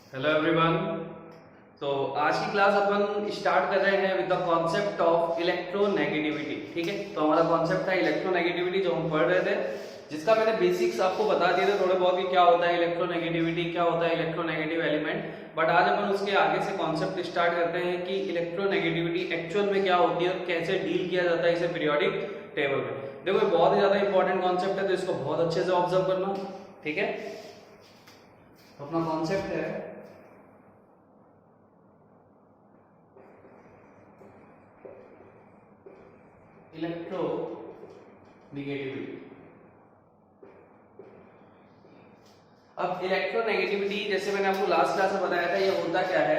Hello everyone. तो आज की क्लास अपन स्टार्ट कर रहे हैं with the concept of electronegativity. ठीक है, तो हमारा कॉन्सेप्ट था इलेक्ट्रोनेगेटिविटी जो हम पढ़ रहे थे, जिसका मैंने बेसिक्स आपको बता दिए थे थोड़े बहुत कि क्या होता है इलेक्ट्रोनेगेटिविटी, क्या होता है इलेक्ट्रोनेगेटिव एलिमेंट। बट आज अपन उसके आगे से कॉन्सेप्ट स्टार्ट करते हैं कि इलेक्ट्रोनेगेटिविटी एक्चुअल में क्या होती है और कैसे डील किया जाता है इसे पीरियोडिक टेबल में। देखो ये बहुत ही ज्यादा इंपॉर्टेंट कॉन्सेप्ट है, तो इसको बहुत अच्छे से ऑब्जर्व करना। ठीक है, तो अपना कॉन्सेप्ट है इलेक्ट्रो नेगेटिविटी। अब इलेक्ट्रोनेगेटिविटी जैसे मैंने आपको लास्ट क्लास में बताया था, ये होता क्या है,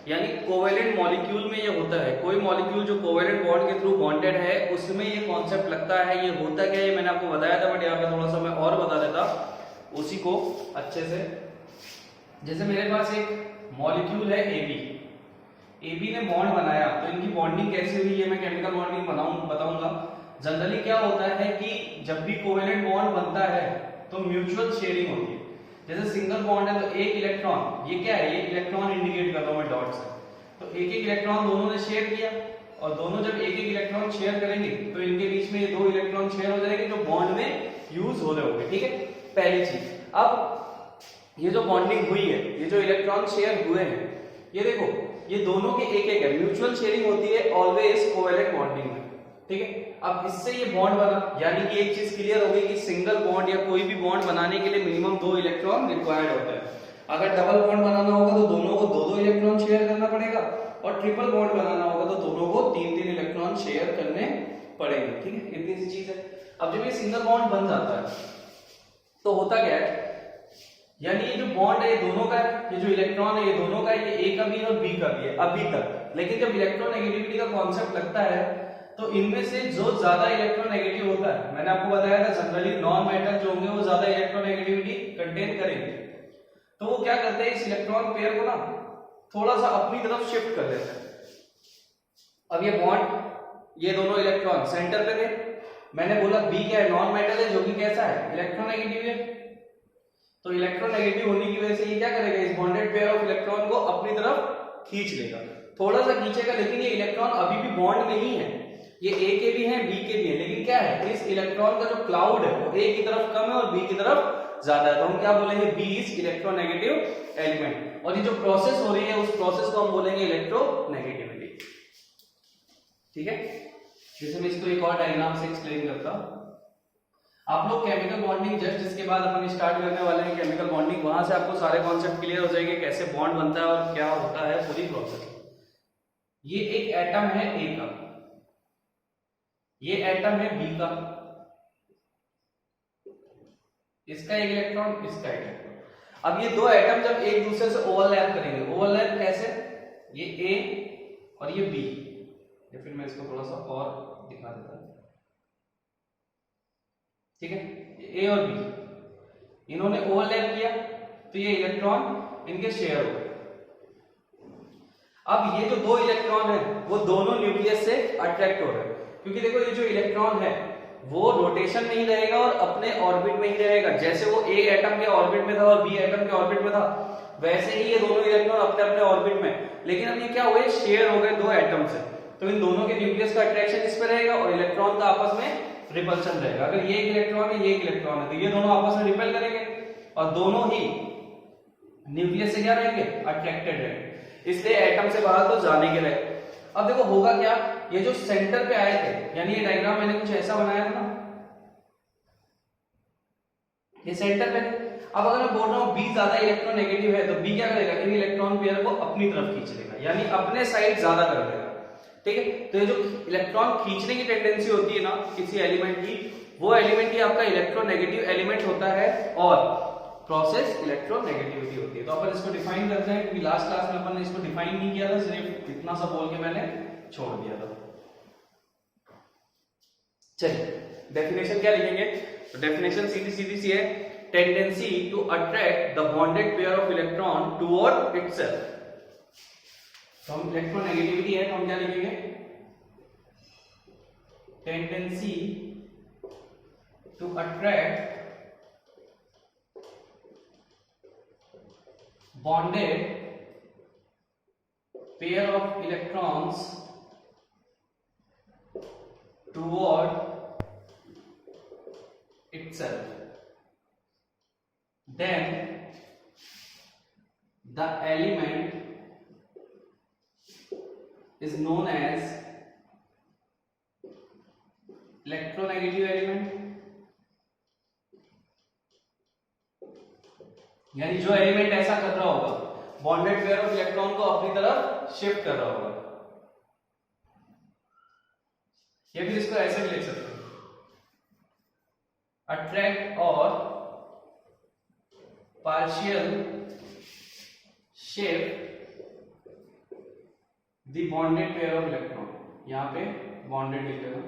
यानी कोवेलेंट मॉलिक्यूल में ये होता है। कोई मॉलिक्यूल जो कोवेलेंट बॉन्ड के थ्रू बॉन्डेड है उसमें ये कॉन्सेप्ट लगता है। ये होता क्या है ये मैंने आपको बताया था, बट यहाँ पे थोड़ा सा मैं और बता देता उसी को अच्छे से। जैसे मेरे पास एक मॉलिक्यूल है एबी ने बॉन्ड बनाया, तो इनकी बॉन्डिंग कैसे हुई है मैं केमिकल बॉन्डिंग बताऊंगा। जनरली क्या होता है कि जब भी कोवेलेंट बॉन्ड बनता है तो म्यूचुअल शेयरिंग होती है। जैसे सिंगल बॉन्ड है तो एक इलेक्ट्रॉन, ये क्या है, ये इलेक्ट्रॉन इंडिकेट कर रहा हूं मैं डॉट से, तो एक एक इलेक्ट्रॉन दोनों ने शेयर किया, और दोनों जब एक एक इलेक्ट्रॉन शेयर करेंगे तो इनके बीच में ये दो इलेक्ट्रॉन शेयर हो जाएंगे जो बॉन्ड में यूज हो रहे होंगे। ठीक है, पहली चीज। अब ये जो बॉन्डिंग हुई है, ये जो इलेक्ट्रॉन शेयर हुए हैं, ये देखो ये दोनों के एक एक है, म्यूचुअल शेयरिंग होती है ऑलवेज कोवेलेंट बॉन्डिंग में। ठीक है, अब इससे ये बॉन्ड बना, यानी कि एक चीज क्लियर हो गई कि सिंगल बॉन्ड या कोई भी बॉन्ड बनाने के लिए मिनिमम दो इलेक्ट्रॉन रिक्वायर्ड होता है। अगर डबल बॉन्ड बनाना होगा तो दोनों को दो दो इलेक्ट्रॉन शेयर करना पड़ेगा, और ट्रिपल बॉन्ड बनाना होगा तो दोनों को तीन तीन इलेक्ट्रॉन शेयर करने पड़ेंगे। ठीक है, इतनी सी चीज है। अब जब ये सिंगल बॉन्ड बन जाता है तो होता क्या है, यानी ये जो बॉन्ड है ये दोनों का है, ये जो इलेक्ट्रॉन है ये दोनों का है, ये ए का भी है और बी का भी है अभी तक। लेकिन जब इलेक्ट्रोनेगेटिविटी का कॉन्सेप्ट लगता है तो इनमें से जो ज्यादा इलेक्ट्रोनेगेटिव होता है, मैंने आपको बताया था जनरली नॉन मेटल जो होंगे वो ज्यादा इलेक्ट्रोनेगेटिविटी कंटेन करेंगे, तो वो क्या करते हैं इस इलेक्ट्रॉन पेयर को ना थोड़ा सा अपनी तरफ शिफ्ट कर देते हैं। अब ये बॉन्ड, ये दोनों इलेक्ट्रॉन सेंटर पे थे, मैंने बोला बी क्या है, नॉन मेटल है जो कि कैसा है, इलेक्ट्रोनेगेटिव है। तो इलेक्ट्रोनेगेटिव होने की वजह से ये क्या करेगा, इस बॉन्डेड पेयर ऑफ इलेक्ट्रॉन को अपनी तरफ खींच लेगा, थोड़ा सा खींचेगा, लेकिन ये इलेक्ट्रॉन अभी भी बॉन्ड में ही है। ये ए के भी हैं बी के भी हैं, लेकिन क्या है इस इलेक्ट्रॉन का जो क्लाउड है वो ए की तरफ कम है और बी की तरफ ज्यादा है, तो हम क्या बोलेंगे, बी इज इलेक्ट्रोनेगेटिव एलिमेंट। और ये जो प्रोसेस हो रही है उस प्रोसेस को हम बोलेंगे इलेक्ट्रोनेगेटिविटी। ठीक है, जैसे मैं इसको एक और डायग्राम से एक्सप्लेन करता हूं। आप लोग केमिकल बॉन्डिंग जस्ट इसके बाद अपन स्टार्ट करने वाले हैं केमिकल बॉन्डिंग, वहां से आपको सारे कॉन्सेप्ट क्लियर हो जाएंगे कैसे बॉन्ड बनता है और क्या होता है पूरी प्रोसेस। ये एक एटम है ए का, ये एटम है बी का, इसका एक इलेक्ट्रॉन, इसका एक इलेक्ट्रॉन। अब ये दो एटम जब एक दूसरे से ओवरलैप करेंगे, ओवरलैप कैसे, ये ए और ये बी, या फिर मैं इसको थोड़ा सा और दिखा देता हूं। ठीक है, ए और बी इन्होंने ओवरलैप किया तो ये इलेक्ट्रॉन इनके शेयर हो गए। अब ये जो दो इलेक्ट्रॉन है वो दोनों न्यूक्लियस से अट्रैक्ट हो रहे हैं, क्योंकि देखो ये जो इलेक्ट्रॉन है वो रोटेशन में ही रहेगा और अपने ऑर्बिट में ही रहेगा। जैसे वो ए एटम के ऑर्बिट में था और बी एटम के ऑर्बिट में था, वैसे ही ये दोनों इलेक्ट्रॉन अपने अपने ऑर्बिट में। लेकिन अब ये क्या हुए, शेयर हो गए दो एटम से, तो इन दोनों के न्यूक्लियस का अट्रैक्शन इस पे रहेगा और इलेक्ट्रॉन का आपस में रिपल्शन रहेगा। अगर ये एक इलेक्ट्रॉन है ये एक इलेक्ट्रॉन है तो ये दोनों आपस में रिपेल करेंगे और दोनों ही न्यूक्लियस से क्या रहेंगे, अट्रैक्टेड रहेंगे, इसलिए एटम से बाहर तो जाने के रहे। अब देखो होगा क्या, ये जो सेंटर पे आए थे, यानी ये डायग्राम मैंने कुछ ऐसा बनाया था ना, ये सेंटर पे। अब अगर मैं बोल रहा हूं बी ज्यादा इलेक्ट्रोनेगेटिव है तो बी क्या करेगा, इन इलेक्ट्रॉन पेयर को अपनी तरफ खींच लेगा, यानी अपने साइड ज्यादा कर देगा। ठीक है, तो ये जो इलेक्ट्रॉन खींचने की टेंडेंसी होती है ना किसी एलिमेंट की, वो एलिमेंट ही आपका इलेक्ट्रोनेगेटिव एलिमेंट होता है और प्रोसेस इलेक्ट्रोनेगेटिविटी होती है। तो अपन इसको डिफाइन करते हैं, क्योंकि लास्ट क्लास में अपन ने इसको डिफाइन नहीं किया था, सिर्फ इतना सा बोल के मैंने छोड़ दिया था। चलिए डेफिनेशन क्या लिखेंगे, तो डेफिनेशन सीधी सीधी सी है, tendency to attract the bonded pair of electron toward itself. तो हम इलेक्ट्रोनेगेटिविटी है तो हम क्या लिखेंगे, tendency to attract bonded pair of electrons toward itself, then the element is known as electronegative element। यानी जो एलिमेंट ऐसा कर रहा होगा, बॉन्डेड पेयर ऑफ इलेक्ट्रॉन को अपनी तरफ शिफ्ट कर रहा होगा, या फिर इसको ऐसे भी लिख सकते हैं, अट्रैक्ट और partial shift the bonded pair of electron. यहां पे बॉन्डेड लिख देना,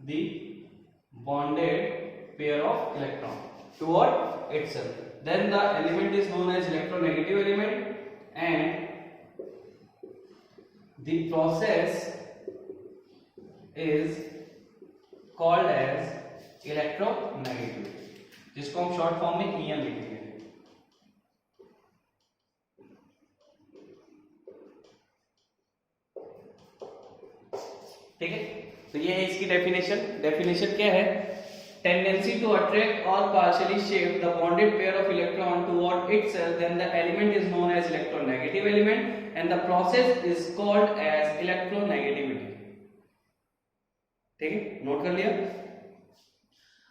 the bonded pair of electron toward itself, then the element is known as electronegative element and the process is called as electronegative, जिसको हम short form में EN लिखेंगे। ठीक है, तो ये है इसकी डेफिनेशन। डेफिनेशन क्या है? Tendency to attract or partially shift the bonded pair of electron toward itself, then the element is known as electronegative element and the process is called as electronegativity। ठीक है, नोट कर लिया।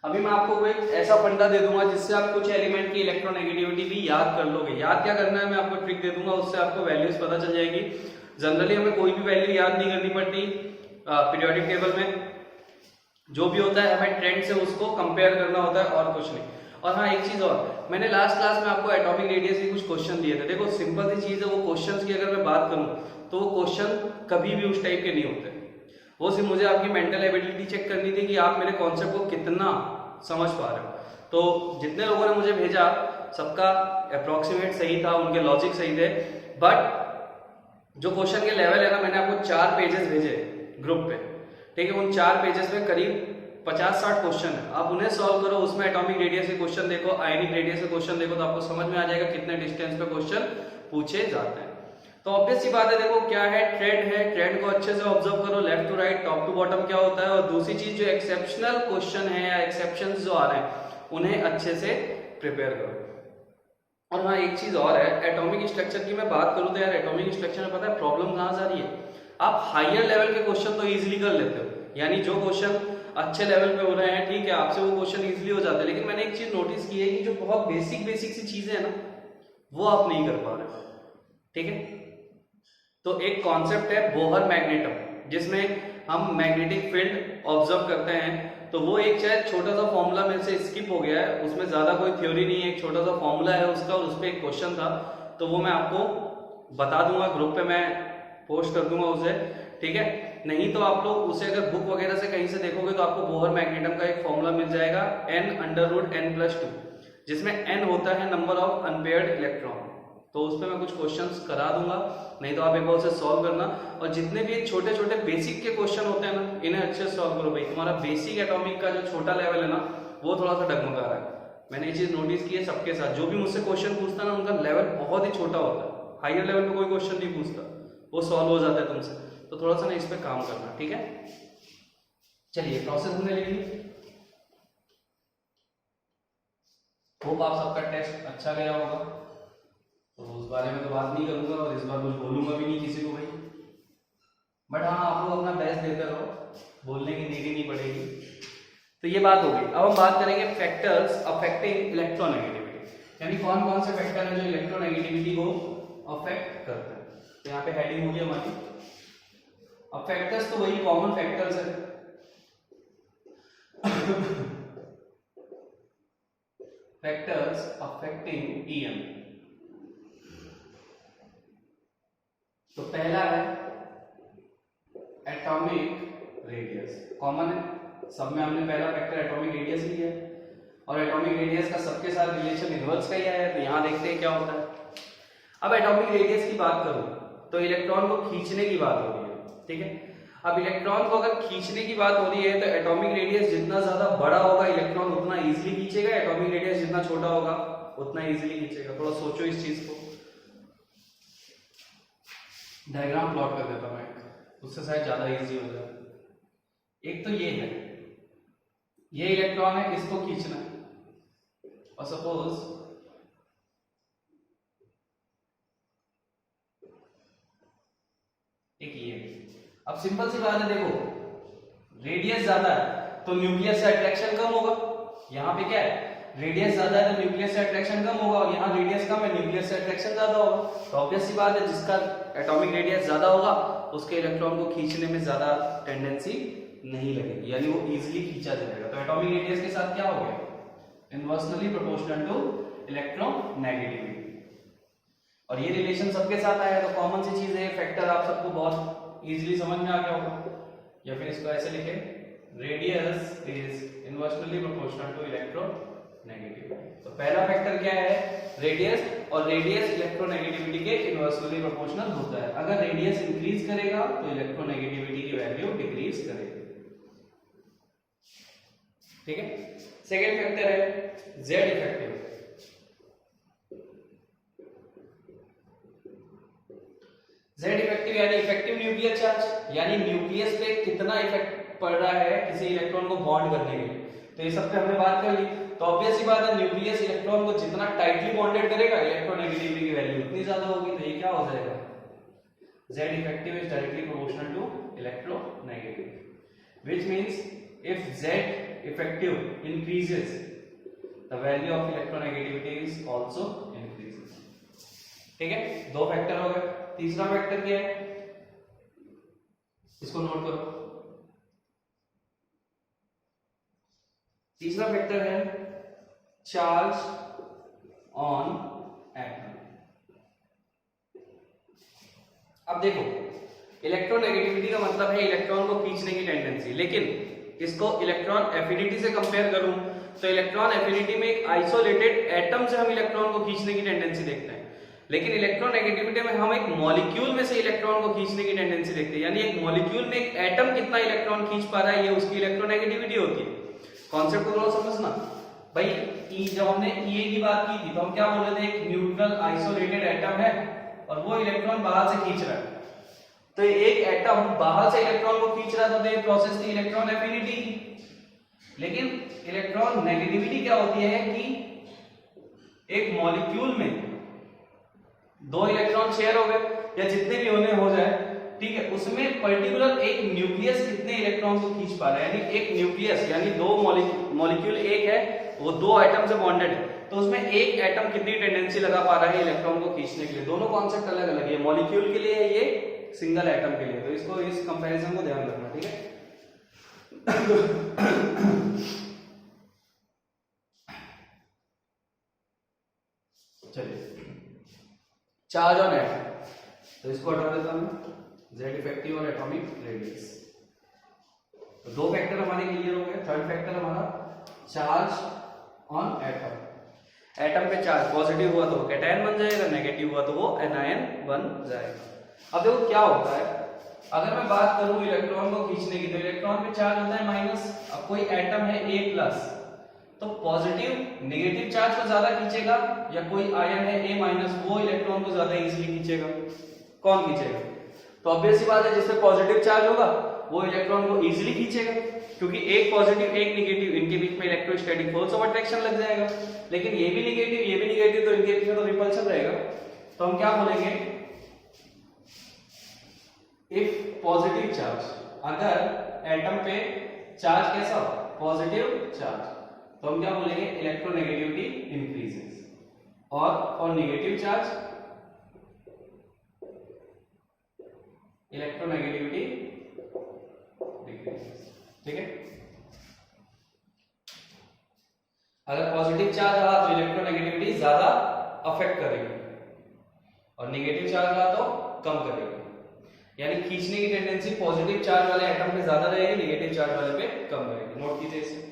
अभी मैं आपको कोई ऐसा फंडा दे दूंगा जिससे आप कुछ एलिमेंट की इलेक्ट्रोनेगेटिविटी भी याद कर लोगे। याद क्या करना है, मैं आपको ट्रिक दे दूंगा, उससे आपको वैल्यूज पता चल जाएगी। जनरली हमें कोई भी वैल्यू याद नहीं करनी पड़ती पीरियोडिक टेबल में, जो भी होता है हमें ट्रेंड से उसको कंपेयर करना होता है और कुछ नहीं। और हाँ, एक चीज और, मैंने लास्ट क्लास में आपको एटॉमिक रेडियस के कुछ क्वेश्चन दिए थे। देखो सिंपल सी चीज है, वो क्वेश्चंस की अगर मैं बात करूं तो वो क्वेश्चन कभी भी उस टाइप के नहीं होते। वो सिर्फ मुझे आपकी मेंटल एबिलिटी चेक करनी थी कि आप मेरे कॉन्सेप्ट को कितना समझ पा रहे हो। तो जितने लोगों ने मुझे भेजा सबका अप्रोक्सीमेट सही था, उनके लॉजिक सही थे, बट जो क्वेश्चन के लेवल है ना, मैंने आपको 4 पेजेस भेजे ग्रुप पे। ठीक है, उन 4 पेजेस में करीब 50-60 क्वेश्चन है, आप उन्हें सॉल्व करो। उसमें एटॉमिक रेडियस के क्वेश्चन देखो, आयनिक रेडियस के क्वेश्चन देखो, तो आपको समझ में आ जाएगा कितने डिस्टेंस पे क्वेश्चन पूछे जाते हैं। तो ऑब्वियस सी बात है, देखो क्या है, ट्रेंड है, ट्रेंड को अच्छे से ऑब्जर्व करो, left to right, top to bottom क्या होता है। और दूसरी चीज, जो एक्सेप्शनल क्वेश्चन है या एक्सेप्शंस जो आ रहे हैं उन्हें अच्छे से प्रिपेयर करो। और हाँ, एक चीज और है, एटॉमिक स्ट्रक्चर की मैं बात करूं तो यार एटॉमिक स्ट्रक्चर में पता है प्रॉब्लम कहां से आ रही है? आप हायर लेवल के क्वेश्चन तो इजीली कर लेते हो, यानी जो क्वेश्चन अच्छे लेवल पे हो रहे हैं, ठीक है, आपसे वो क्वेश्चन इजीली हो जाते हैं। लेकिन मैंने एक चीज नोटिस की है कि जो बहुत बेसिक सी चीजें हैं ना, वो आप नहीं कर पा रहे। ठीक है, तो एक कॉन्सेप्ट है बोहर मैग्नेटम, जिसमें हम मैग्नेटिक फील्ड ऑब्जर्व करते हैं। तो वो एक शायद छोटा सा फॉर्मूला मेरे से स्किप हो गया है, उसमें ज्यादा कोई थ्योरी नहीं है, एक छोटा सा फॉर्मूला है उसका, और उस पर एक क्वेश्चन था, तो वो मैं आपको बता दूंगा, ग्रुप पे मैं पोस्ट कर दूंगा उसे। ठीक है, नहीं तो आप लोग उसे अगर बुक वगैरह से कहीं से देखोगे तो आपको बोहर मैग्नेटम का एक फॉर्मूला मिल जाएगा, n√n+2, जिसमें n होता है नंबर ऑफ अनपेयर्ड इलेक्ट्रॉन। तो उस पर मैं कुछ क्वेश्चंस करा दूंगा, नहीं तो आप एक बार उसे सॉल्व करना। और जितने भी छोटे छोटे बेसिक के क्वेश्चन होते हैं ना, इन्हें अच्छे से सॉल्व करो भाई। तुम्हारा बेसिक एटॉमिक का जो छोटा लेवल है ना, वो थोड़ा सा डगमगा रहा है। मैंने ये चीज नोटिस की है सबके साथ, जो भी मुझसे क्वेश्चन पूछता है ना, उनका लेवल बहुत ही छोटा होता है, हायर लेवल पे कोई क्वेश्चन नहीं पूछता, वो सॉल्व हो जाता है तुमसे। तो थोड़ा सा ना इस पे काम करना, ठीक है। चलिए, प्रोसेस हमने लिख ली। होप आप सबका टेस्ट अच्छा गया होगा, तो उस बारे में तो बात नहीं करूंगा और इस बार कुछ बोलूंगा भी नहीं किसी को भाई। बट हाँ, आप लोग अपना बेस्ट देते रहो, बोलने की देरी नहीं पड़ेगी। तो ये बात हो गई। अब हम बात करेंगे फैक्टर्स अफेक्टिंग इलेक्ट्रोनेगेटिविटी, यानी कौन कौन से फैक्टर हैं जो इलेक्ट्रोनेगेटिविटी को अफेक्ट करते हैं। तो यहाँ पे हेडिंग होगी हमारी अब फैक्टर्स, तो वही कॉमन फैक्टर्स है। Factors affecting EM। तो पहला है एटॉमिक रेडियस, कॉमन है, सब में हमने पहला फैक्टर एटॉमिक रेडियस लिया है, और एटॉमिक रेडियस का सबके साथ रिलेशन इनवर्स का ही है। तो यहां देखते हैं क्या होता है। अब एटॉमिक रेडियस की बात करूं तो इलेक्ट्रॉन को खींचने की बात हो रही है, ठीक है। अब इलेक्ट्रॉन को अगर खींचने की बात हो रही है तो एटॉमिक रेडियस जितना ज्यादा बड़ा होगा इलेक्ट्रॉन उतना इजीली खींचेगा, एटॉमिक रेडियस जितना छोटा होगा उतना इजीली खींचेगा। थोड़ा सोचो इस चीज को। डायग्राम प्लॉट कर देता हूं मैं, उससे शायद ज्यादा इजी हो जाए। एक तो ये है, ये इलेक्ट्रॉन है, इसको खींचना है, और सपोज एक ये। अब सिंपल सी बात है, देखो रेडियस ज्यादा है तो न्यूक्लियस से अट्रैक्शन कम होगा। यहाँ पे क्या है, रेडियस ज्यादा है तो न्यूक्लियस से अट्रैक्शन कम होगा, और यहाँ रेडियस कम है, न्यूक्लियस से अट्रैक्शन ज्यादा होगा। तो ऑब्वियस सी बात है, जिसका एटॉमिक रेडियस ज्यादा होगा उसके इलेक्ट्रॉन को खींचने में ज्यादा टेंडेंसी नहीं लगेगी, यानी वो इजीली खींचा जाएगा। तो एटॉमिक रेडियस के साथ क्या हो गया, इनवर्सली प्रोपोर्शनल टू इलेक्ट्रोनेगेटिविटी। और ये रिलेशन सबके साथ आया, तो कॉमन सी चीज है, फैक्टर आप सबको बहुत इजीली समझ में आ गया होगा। या फिर इसको ऐसे लिखे, radius is inversely proportional to electronegativity. तो पहला फैक्टर क्या है, रेडियस, और रेडियस इलेक्ट्रोनेगेटिविटी के इनवर्सली प्रोपोर्शनल होता है। अगर रेडियस इंक्रीज करेगा तो इलेक्ट्रोनेगेटिविटी की वैल्यू डिक्रीज करेगी। ठीक है। सेकेंड फैक्टर है जेड इफेक्टिव। जेड इफेक्टिव यानी इफेक्टिव न्यूक्लियर चार्ज, यानी न्यूक्लियस पे कितना इफेक्ट पड़ रहा है किसी इलेक्ट्रॉन को बॉन्ड करने के लिए। तो ये सब पे हमने बात कर ली। तो ऑब्वियस सी बात है, न्यूक्लियस इलेक्ट्रॉन को जितना टाइटली बॉन्डेड करेगा इलेक्ट्रोनेगेटिविटी की वैल्यू उतनी ज्यादा होगी। तो ये क्या हो जाएगा, Z effective is directly proportional to electronegative, which means if Z effective increases the value of electronegativity is also increases. ठीक है, दो फैक्टर हो गए। तीसरा फैक्टर क्या है, इसको नोट करो। तीसरा फैक्टर है चार्ज ऑन एटम। अब देखो, इलेक्ट्रोनेगेटिविटी का मतलब है इलेक्ट्रॉन को खींचने की टेंडेंसी, लेकिन इसको इलेक्ट्रॉन एफिनिटी से कंपेयर करूं तो इलेक्ट्रॉन एफिनिटी में एक आइसोलेटेड एटम से हम इलेक्ट्रॉन को खींचने की टेंडेंसी देखते हैं, लेकिन इलेक्ट्रोनेगेटिविटी में हम एक मॉलिक्यूल में से इलेक्ट्रॉन को खींचने की टेंडेंसी देखते हैं। यानी एक मॉलिक्यूल में एक एटम कितना इलेक्ट्रॉन खींच पा रहा है, ये उसकी इलेक्ट्रोनेगेटिविटी होती है। कॉन्सेप्ट को थोड़ा समझना भाई। जब हमने ई की बात की थी तो हम क्या बोल रहे थे, एक न्यूट्रल आइसोलेटेड एटम है और वो इलेक्ट्रॉन बाहर से खींच रहा है। तो एक एटम बाहर से इलेक्ट्रॉन को खींच रहा था, तो ये प्रोसेस थी इलेक्ट्रॉन एफिनिटी की। लेकिन इलेक्ट्रॉन नेगेटिविटी क्या होती है कि एक मॉलिक्यूल में दो इलेक्ट्रॉन शेयर हो गए या जितने भी होने हो जाए, ठीक है, उसमें पर्टिकुलर एक न्यूक्लियस कितने इलेक्ट्रॉन को खींच पा रहा है। यानी एक न्यूक्लियस यानी दो मॉलिक्यूल एक है, वो दो एटम से बॉन्डेड है, तो उसमें एक एटम कितनी टेंडेंसी लगा पा रहा है इलेक्ट्रॉन को खींचने के लिए। दोनों कॉन्सेप्ट अलग अलग है, मॉलिक्यूल के लिए है, ये सिंगल एटम के लिए। तो इसको इस कंपैरिजन को ध्यान रखना, ठीक है। चलिए, चार्ज ऑन एटम, तो इसको हटा देता हूं, जेड इफेक्टिव और एटॉमिक रेडियस। तो दो फैक्टर हमारे क्लियर हो गए। थर्ड फैक्टर हमारा चार्ज ऑन एटम। एटम पे चार्ज पॉजिटिव हुआ तो वो कैटायन बन जाएगा, नेगेटिव हुआ तो वो एनायन बन जाएगा। अब देखो क्या होता है, अगर मैं बात करूं इलेक्ट्रॉन को खींचने की, तो इलेक्ट्रॉन पे चार्ज होता है माइनस। अब कोई एटम है ए प्लस, तो पॉजिटिव नेगेटिव चार्ज को ज्यादा खींचेगा, या कोई आयन है ए माइनस, वो इलेक्ट्रॉन को ज्यादा इजीली खींचेगा। कौन खींचेगा? तो ऑब्वियस सी बात है, जिसपे पॉजिटिव चार्ज होगा वो इलेक्ट्रॉन को इजीली खींचेगा, क्योंकि एक पॉजिटिव एक नेगेटिव, इनके बीच में इलेक्ट्रोस्टैटिक फोर्स ऑफ अट्रैक्शन लग जाएगा। लेकिन ये भी नेगेटिव ये भी नेगेटिव, तो इनके बीच में तो रिपल्शन रहेगा। तो हम क्या बोलेंगे, इफ पॉजिटिव चार्ज, अगर एटम पे चार्ज कैसा हो, पॉजिटिव चार्ज, तो हम क्या बोलेंगे, इलेक्ट्रोनेगेटिविटी इंक्रीजेस। और नेगेटिव चार्ज, इलेक्ट्रोनेगेटिविटी डिक्रीजेस। ठीक है, अगर पॉजिटिव चार्ज रहा तो इलेक्ट्रोनेगेटिविटी ज्यादा अफेक्ट करेगी, और नेगेटिव चार्ज रहा तो कम करेगी। यानी खींचने की टेंडेंसी पॉजिटिव चार्ज वाले एटम पे ज्यादा रहेगी, नेगेटिव चार्ज वाले पे कम रहेगी। नोट कीजिए इसे।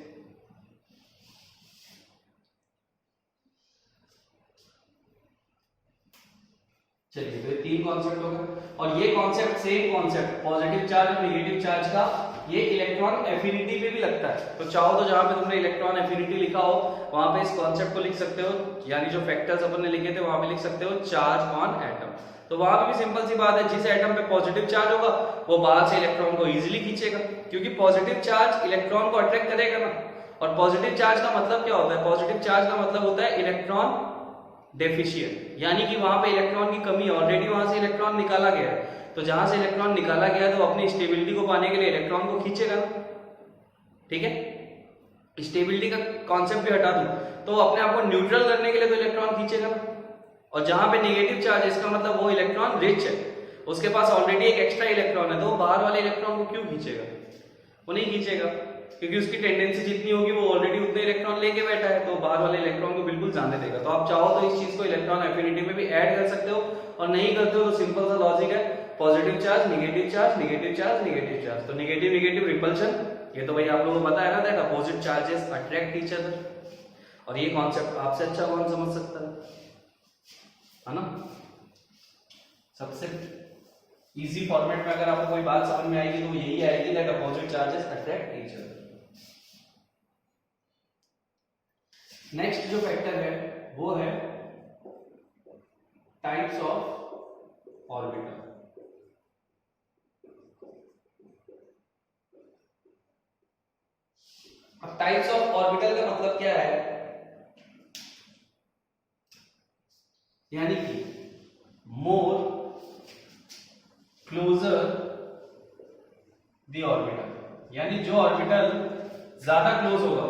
चलिए, तो ये तीन कॉन्सेप्ट हो गए, और ये concept same concept positive charge और नेगेटिव चार्ज का ये इलेक्ट्रॉन एफिनिटी पे भी लगता है। तो चाहो तो जहां पे तुमने इलेक्ट्रॉन एफिनिटी लिखा हो वहां पे इस कॉन्सेप्ट को लिख सकते हो, यानी जो फैक्टर्स अपन ने लिखे थे वहां पे लिख सकते हो चार्ज ऑन एटम। तो वहां पे भी सिंपल सी बात है, जिस एटम पे पॉजिटिव चार्ज होगा वो बाहर से इलेक्ट्रॉन को इजीली खींचेगा, क्योंकि पॉजिटिव चार्ज इलेक्ट्रॉन को अट्रैक्ट करेगा ना। और पॉजिटिव चार्ज का मतलब क्या होता है? पॉजिटिव चार्ज का मतलब होता है इलेक्ट्रॉन डेफिशिएंट, यानी कि वहां पे इलेक्ट्रॉन की कमी है, ऑलरेडी वहां से इलेक्ट्रॉन निकाला गया है। तो जहां से इलेक्ट्रॉन निकाला गया है तो अपनी स्टेबिलिटी को पाने के लिए इलेक्ट्रॉन को खींचेगा ना, ठीक है। स्टेबिलिटी का कॉन्सेप्ट भी हटा दूं तो अपने आप को न्यूट्रल करने के लिए तो इलेक्ट्रॉन खींचेगा ना। और जहां पे नेगेटिव चार्ज है इसका मतलब वो इलेक्ट्रॉन रिच है, उसके पास ऑलरेडी एक एक्स्ट्रा इलेक्ट्रॉन है, तो वो बाहर वाले इलेक्ट्रॉन को क्यों खींचेगा? वो नहीं खींचेगा, क्योंकि उसकी टेंडेंसी जितनी होगी वो ऑलरेडी उतने इलेक्ट्रॉन लेके बैठा है, तो बाहर वाले इलेक्ट्रॉन को बिल्कुल जाने देगा। तो आप चाहो तो इस चीज को इलेक्ट्रॉन एफिनिटी में भी ऐड कर सकते हो, और नहीं करते हो तो सिंपल सा लॉजिक है, positive charge negative charge negative charge negative charge. तो नेगेटिव नेगेटिव रिपल्शन, ये तो भाई आप लोगों को पता है ना, that opposite charges attract each other. और ये कॉन्सेप्ट आपसे अच्छा कौन समझ सकता है ना। सबसे इजी फॉर्मेट में अगर आपको कोई बात समझ में आएगी तो यही आएगी, that opposite charges attract each other. Next जो फैक्टर है वो है टाइप्स ऑफ ऑर्बिटल। अब टाइप्स ऑफ ऑर्बिटल का मतलब क्या है? यानी कि मोर क्लोजर द ऑर्बिटल, यानी जो ऑर्बिटल ज्यादा क्लोज होगा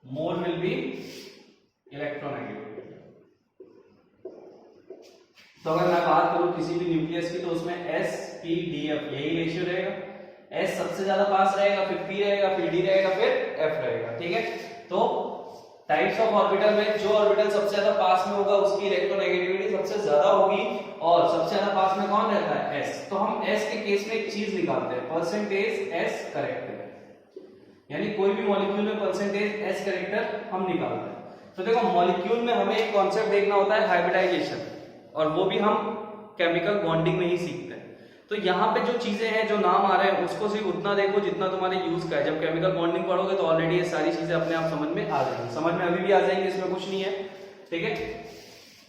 मोर विल बी इलेक्ट्रोनेगेटिव। तो अगर मैं बात करूं किसी भी न्यूक्लियस की तो उसमें sp/df यही रेशियो रहेगा। s सबसे ज्यादा पास रहेगा, फिर p रहेगा, फिर d रहेगा, फिर f रहेगा, ठीक है। तो टाइप्स ऑफ ऑर्बिटल में जो ऑर्बिटल सबसे ज्यादा पास में होगा उसकी इलेक्ट्रोनेगेटिविटी सबसे ज्यादा होगी, और सबसे ज्यादा पास में कौन रहता है? s। तो हम s के केस में एक चीज निकालते हैं, परसेंटेज s करेक्टर, यानी कोई भी मॉलिक्यूल में परसेंटेज s करेक्टर हम निकालते हैं। तो देखो मॉलिक्यूल में हमें एक कॉन्सेप्ट देखना होता है हाइब्रिडाइजेशन, और वो भी हम केमिकल बॉन्डिंग में ही सीखते हैं। तो यहाँ पे जो चीजें हैं, जो नाम आ रहे हैं, उसको सिर्फ उतना देखो जितना तुम्हारे यूज का है। जब केमिकल बॉन्डिंग पढ़ोगे तो ऑलरेडी ये सारी चीजें अपने आप समझ में आ जाएंगी, समझ में अभी भी आ जाएंगी, इसमें कुछ नहीं है, ठीक है।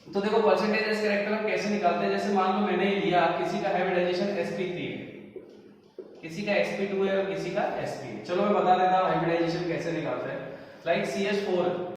तो देखो परसेंटेज एस कैरेक्टर हम कैसे निकालते हैं? जैसे मान लो मैंने लिया किसी का हाइब्रिडाइजेशन sp3 है, किसी का sp2 है और किसी का sp है। चलो मैं बता देता हूँ हाइब्रिडाइजेशन कैसे निकालते हैं। Like CH4